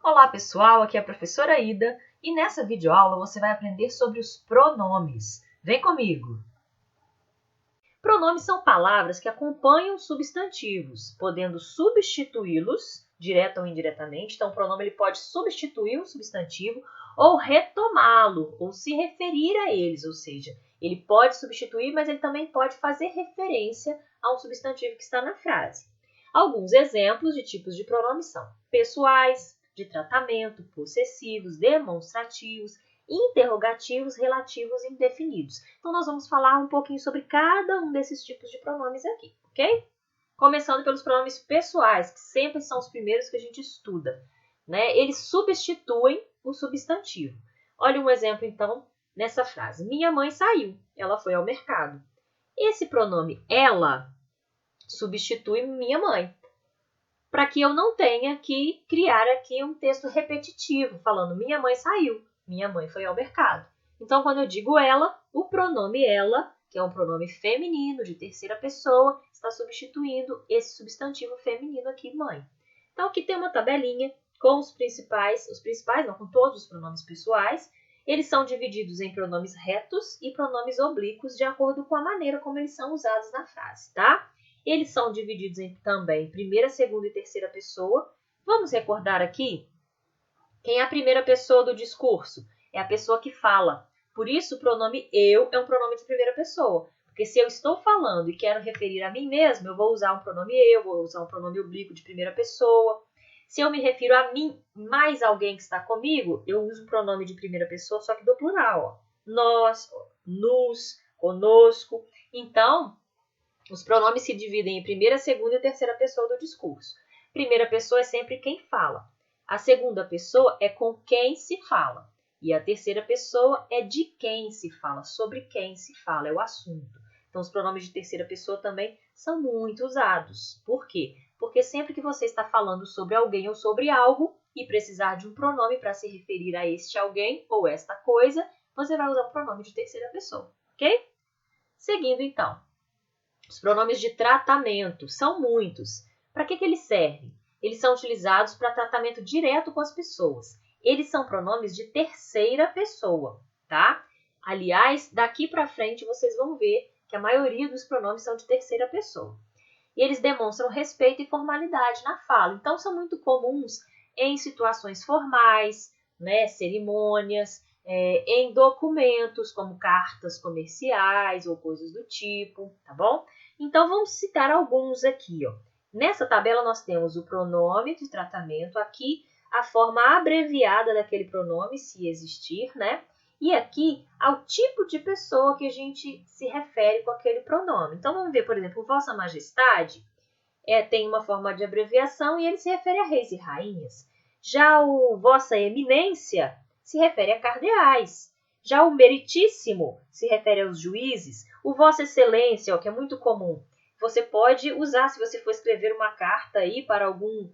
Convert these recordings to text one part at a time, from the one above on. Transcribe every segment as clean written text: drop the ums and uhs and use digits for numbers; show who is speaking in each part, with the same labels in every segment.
Speaker 1: Olá pessoal, aqui é a professora Ida e nessa videoaula você vai aprender sobre os pronomes. Vem comigo! Pronomes são palavras que acompanham substantivos, podendo substituí-los, direta ou indiretamente. Então, o pronome ele pode substituir um substantivo ou retomá-lo, ou se referir a eles, ou seja, ele pode substituir, mas ele também pode fazer referência a um substantivo que está na frase. Alguns exemplos de tipos de pronomes são pessoais, de tratamento, possessivos, demonstrativos, interrogativos, relativos e indefinidos. Então, nós vamos falar um pouquinho sobre cada um desses tipos de pronomes aqui, ok? Começando pelos pronomes pessoais, que sempre são os primeiros que a gente estuda, né? Eles substituem o substantivo. Olha um exemplo, então, nessa frase. Minha mãe saiu, ela foi ao mercado. Esse pronome ela substitui minha mãe, para que eu não tenha que criar aqui um texto repetitivo, falando minha mãe saiu, minha mãe foi ao mercado. Então, quando eu digo ela, o pronome ela, que é um pronome feminino de terceira pessoa, está substituindo esse substantivo feminino aqui, mãe. Então, aqui tem uma tabelinha com com todos os pronomes pessoais. Eles são divididos em pronomes retos e pronomes oblíquos, de acordo com a maneira como eles são usados na frase, tá? Eles são divididos também em primeira, segunda e terceira pessoa. Vamos recordar aqui quem é a primeira pessoa do discurso? É a pessoa que fala. Por isso, o pronome eu é um pronome de primeira pessoa. Porque se eu estou falando e quero referir a mim mesmo, eu vou usar um pronome eu, vou usar um pronome oblíquo de primeira pessoa. Se eu me refiro a mim mais alguém que está comigo, eu uso o pronome de primeira pessoa, só que do plural. Ó. Nós, nos, conosco. Então, os pronomes se dividem em primeira, segunda e terceira pessoa do discurso. Primeira pessoa é sempre quem fala. A segunda pessoa é com quem se fala. E a terceira pessoa é de quem se fala, sobre quem se fala, é o assunto. Então, os pronomes de terceira pessoa também são muito usados. Por quê? Porque sempre que você está falando sobre alguém ou sobre algo e precisar de um pronome para se referir a este alguém ou esta coisa, você vai usar o pronome de terceira pessoa, ok? Seguindo, então. Os pronomes de tratamento são muitos. Para que eles servem? Eles são utilizados para tratamento direto com as pessoas. Eles são pronomes de terceira pessoa, tá? Aliás, daqui para frente vocês vão ver que a maioria dos pronomes são de terceira pessoa. E eles demonstram respeito e formalidade na fala. Então, são muito comuns em situações formais, né, cerimônias, em documentos, como cartas comerciais ou coisas do tipo, tá bom? Então, vamos citar alguns aqui, ó. Nessa tabela, nós temos o pronome de tratamento, aqui a forma abreviada daquele pronome, se existir, né? E aqui, ao tipo de pessoa que a gente se refere com aquele pronome. Então, vamos ver, por exemplo, Vossa Majestade tem uma forma de abreviação e ele se refere a reis e rainhas. Já o Vossa Eminência se refere a cardeais. Já o Meritíssimo se refere aos juízes. O Vossa Excelência, ó, que é muito comum, você pode usar se você for escrever uma carta aí para algum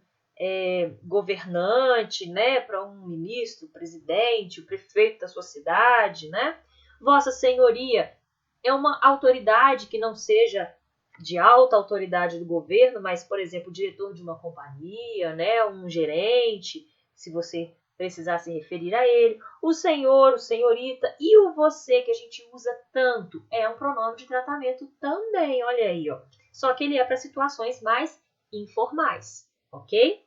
Speaker 1: governante, né, para um ministro, presidente, o prefeito da sua cidade, né? Vossa Senhoria é uma autoridade que não seja de alta autoridade do governo, mas, por exemplo, o diretor de uma companhia, né, um gerente, se você precisar se referir a ele, o senhor, o senhorita e o você, que a gente usa tanto, é um pronome de tratamento também, olha aí, ó. Só que ele é para situações mais informais, ok?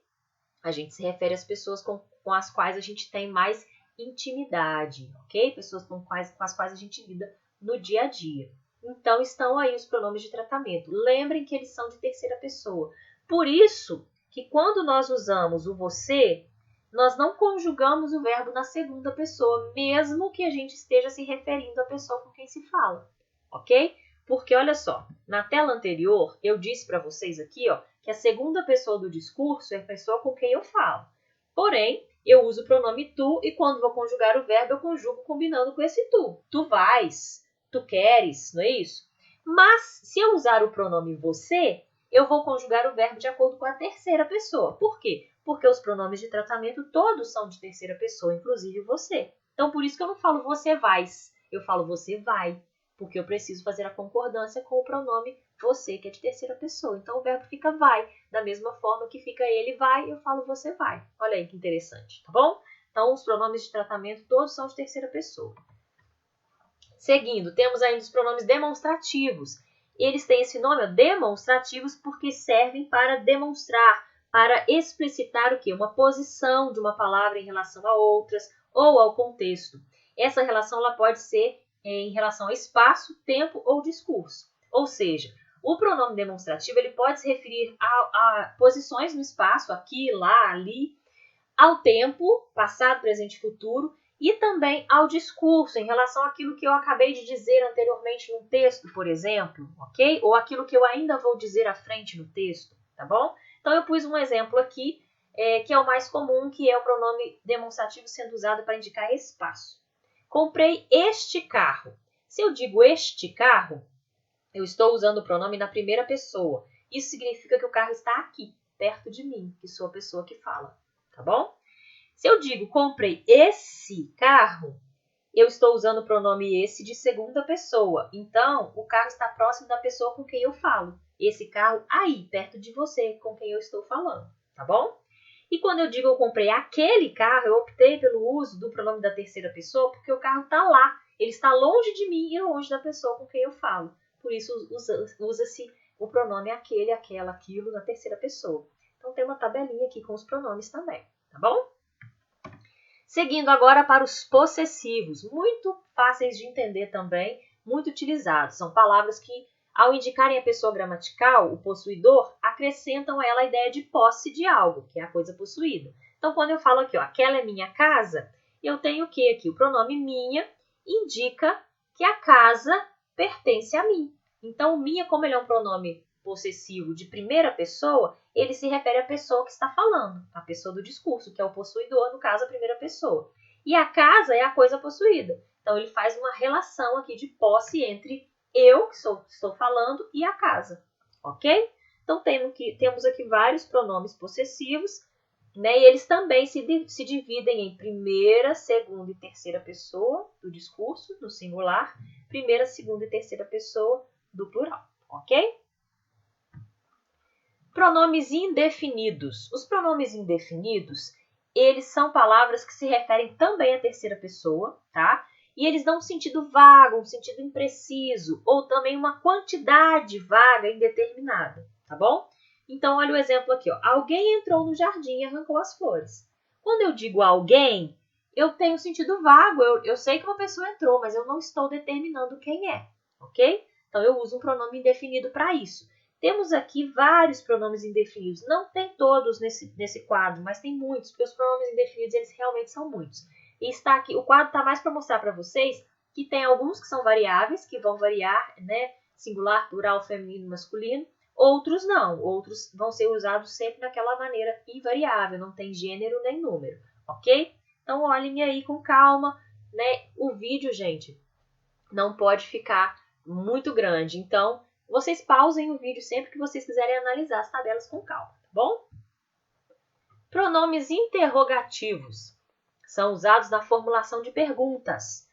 Speaker 1: A gente se refere às pessoas com as quais a gente tem mais intimidade, ok? Pessoas com as quais a gente lida no dia a dia. Então, estão aí os pronomes de tratamento. Lembrem que eles são de terceira pessoa. Por isso que quando nós usamos o você, nós não conjugamos o verbo na segunda pessoa, mesmo que a gente esteja se referindo à pessoa com quem se fala, ok? Porque, olha só, na tela anterior, eu disse para vocês aqui, ó, que a segunda pessoa do discurso é a pessoa com quem eu falo. Porém, eu uso o pronome tu e quando vou conjugar o verbo, eu conjugo combinando com esse tu. Tu vais, tu queres, não é isso? Mas, se eu usar o pronome você, eu vou conjugar o verbo de acordo com a terceira pessoa. Por quê? Porque os pronomes de tratamento todos são de terceira pessoa, inclusive você. Então, por isso que eu não falo você vais, eu falo você vai, porque eu preciso fazer a concordância com o pronome você, que é de terceira pessoa. Então, o verbo fica vai. Da mesma forma que fica ele vai, eu falo você vai. Olha aí que interessante, tá bom? Então, os pronomes de tratamento todos são de terceira pessoa. Seguindo, temos ainda os pronomes demonstrativos. Eles têm esse nome, demonstrativos, porque servem para demonstrar, para explicitar o quê? Uma posição de uma palavra em relação a outras ou ao contexto. Essa relação ela pode ser em relação a espaço, tempo ou discurso. Ou seja, o pronome demonstrativo ele pode se referir a posições no espaço, aqui, lá, ali, ao tempo, passado, presente e futuro, e também ao discurso, em relação àquilo que eu acabei de dizer anteriormente no texto, por exemplo, ok? Ou aquilo que eu ainda vou dizer à frente no texto, tá bom? Então, eu pus um exemplo aqui, que é o mais comum, que é o pronome demonstrativo sendo usado para indicar espaço. Comprei este carro. Se eu digo este carro, eu estou usando o pronome na primeira pessoa. Isso significa que o carro está aqui, perto de mim, que sou a pessoa que fala, tá bom? Se eu digo comprei esse carro, eu estou usando o pronome esse de segunda pessoa. Então, o carro está próximo da pessoa com quem eu falo. Esse carro aí, perto de você, com quem eu estou falando, tá bom? E quando eu digo eu comprei aquele carro, eu optei pelo uso do pronome da terceira pessoa porque o carro está lá. Ele está longe de mim e longe da pessoa com quem eu falo. Por isso, usa-se o pronome aquele, aquela, aquilo na terceira pessoa. Então, tem uma tabelinha aqui com os pronomes também, tá bom? Seguindo agora para os possessivos, muito fáceis de entender também, muito utilizados. São palavras que, ao indicarem a pessoa gramatical, o possuidor, acrescentam a ela a ideia de posse de algo, que é a coisa possuída. Então, quando eu falo aqui, ó, aquela é minha casa, eu tenho o que aqui? O pronome minha indica que a casa pertence a mim. Então, minha, como ele é um pronome possessivo de primeira pessoa, ele se refere à pessoa que está falando, a pessoa do discurso, que é o possuidor, no caso, a primeira pessoa. E a casa é a coisa possuída. Então, ele faz uma relação aqui de posse entre eu, que estou falando, e a casa. Ok? Então, temos aqui vários pronomes possessivos, né? E eles também se dividem em primeira, segunda e terceira pessoa do discurso, no singular, primeira, segunda e terceira pessoa do plural. Ok? Pronomes indefinidos. Os pronomes indefinidos, eles são palavras que se referem também à terceira pessoa, tá? E eles dão um sentido vago, um sentido impreciso, ou também uma quantidade vaga indeterminada, tá bom? Então, olha o exemplo aqui, ó. Alguém entrou no jardim e arrancou as flores. Quando eu digo alguém, eu tenho sentido vago, eu sei que uma pessoa entrou, mas eu não estou determinando quem é, ok? Então, eu uso um pronome indefinido para isso. Temos aqui vários pronomes indefinidos. Não tem todos nesse quadro, mas tem muitos, porque os pronomes indefinidos eles realmente são muitos. E está aqui, o quadro está mais para mostrar para vocês que tem alguns que são variáveis, que vão variar, né? Singular, plural, feminino, masculino. Outros não, outros vão ser usados sempre daquela maneira invariável, não tem gênero nem número, ok? Então, olhem aí com calma, né? O vídeo, gente, não pode ficar muito grande, então vocês pausem o vídeo sempre que vocês quiserem analisar as tabelas com calma, tá bom? Pronomes interrogativos são usados na formulação de perguntas,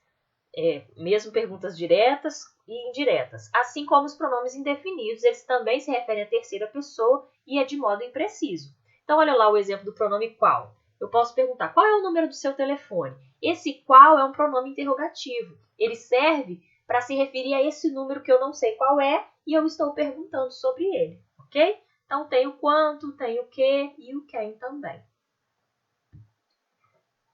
Speaker 1: mesmo perguntas diretas e indiretas. Assim como os pronomes indefinidos, eles também se referem à terceira pessoa e é de modo impreciso. Então, olha lá o exemplo do pronome qual. Eu posso perguntar, qual é o número do seu telefone? Esse qual é um pronome interrogativo. Ele serve para se referir a esse número que eu não sei qual é e eu estou perguntando sobre ele, ok? Então, tem o quanto, tem o que e o quem também.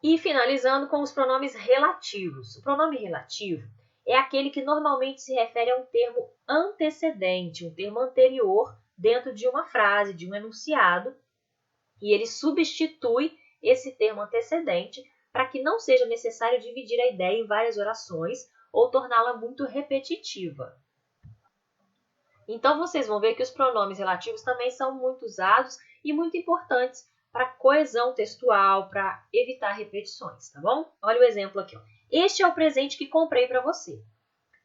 Speaker 1: E finalizando com os pronomes relativos. O pronome relativo é aquele que normalmente se refere a um termo antecedente, um termo anterior dentro de uma frase, de um enunciado, e ele substitui esse termo antecedente para que não seja necessário dividir a ideia em várias orações ou torná-la muito repetitiva. Então, vocês vão ver que os pronomes relativos também são muito usados e muito importantes para coesão textual, para evitar repetições, tá bom? Olha o exemplo aqui, ó. Este é o presente que comprei para você.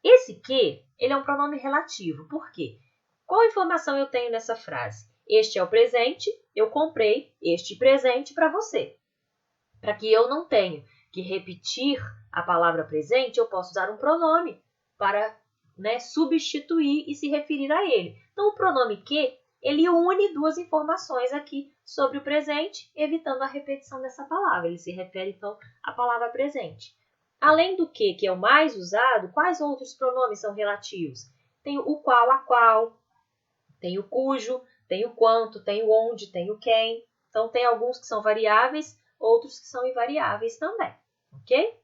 Speaker 1: Esse que, ele é um pronome relativo. Por quê? Qual informação eu tenho nessa frase? Este é o presente, eu comprei este presente para você. Para que eu não tenha que repetir a palavra presente, eu posso usar um pronome para né, substituir e se referir a ele. Então, o pronome que, ele une duas informações aqui sobre o presente, evitando a repetição dessa palavra. Ele se refere, então, à palavra presente. Além do que é o mais usado, quais outros pronomes são relativos? Tem o qual, a qual, tem o cujo, tem o quanto, tem o onde, tem o quem. Então, tem alguns que são variáveis, outros que são invariáveis também, ok?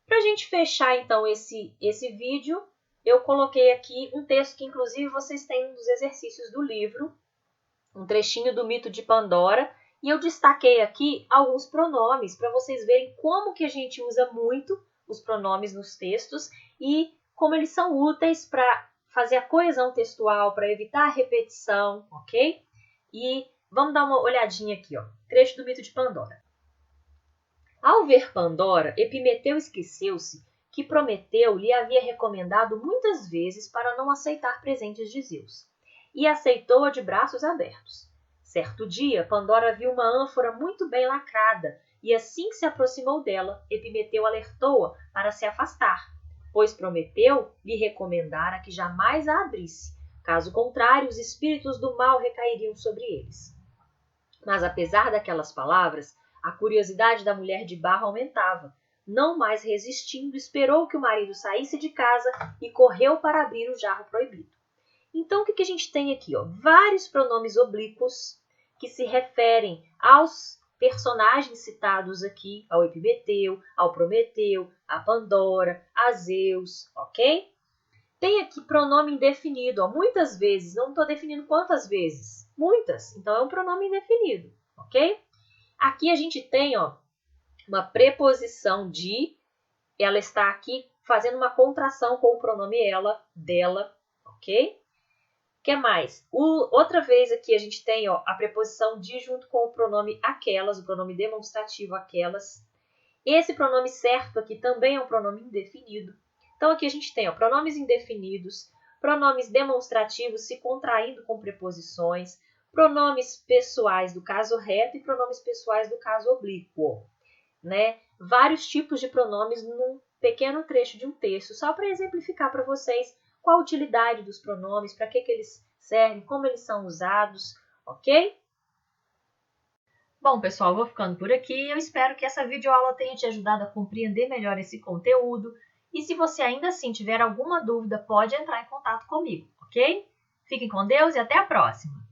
Speaker 1: Para a gente fechar, então, esse vídeo, eu coloquei aqui um texto que, inclusive, vocês têm um dos exercícios do livro, um trechinho do mito de Pandora, e eu destaquei aqui alguns pronomes para vocês verem como que a gente usa muito os pronomes nos textos e como eles são úteis para fazer a coesão textual, para evitar a repetição, ok? E vamos dar uma olhadinha aqui, ó. Trecho do mito de Pandora. Ao ver Pandora, Epimeteu esqueceu-se que Prometeu lhe havia recomendado muitas vezes para não aceitar presentes de Zeus, e aceitou-a de braços abertos. Certo dia, Pandora viu uma ânfora muito bem lacrada, e assim que se aproximou dela, Epimeteu alertou-a para se afastar, pois Prometeu lhe recomendara que jamais a abrisse, caso contrário, os espíritos do mal recairiam sobre eles. Mas apesar daquelas palavras, a curiosidade da mulher de barro aumentava. Não mais resistindo, esperou que o marido saísse de casa e correu para abrir o jarro proibido. Então, o que a gente tem aqui? Ó? Vários pronomes oblíquos que se referem aos personagens citados aqui, ao Epimeteu, ao Prometeu, a Pandora, a Zeus, ok? Tem aqui pronome indefinido, ó, muitas vezes, não estou definindo quantas vezes, muitas, então é um pronome indefinido, ok? Aqui a gente tem, ó, uma preposição de, ela está aqui fazendo uma contração com o pronome ela, dela, ok? O que mais? Outra vez aqui a gente tem, ó, a preposição de junto com o pronome aquelas, o pronome demonstrativo aquelas. Esse pronome certo aqui também é um pronome indefinido. Então aqui a gente tem, ó, pronomes indefinidos, pronomes demonstrativos se contraindo com preposições, pronomes pessoais do caso reto e pronomes pessoais do caso oblíquo, né? Vários tipos de pronomes num pequeno trecho de um texto, só para exemplificar para vocês qual a utilidade dos pronomes, para que eles servem, como eles são usados, ok? Bom, pessoal, vou ficando por aqui. Eu espero que essa videoaula tenha te ajudado a compreender melhor esse conteúdo. E se você ainda assim tiver alguma dúvida, pode entrar em contato comigo, ok? Fiquem com Deus e até a próxima!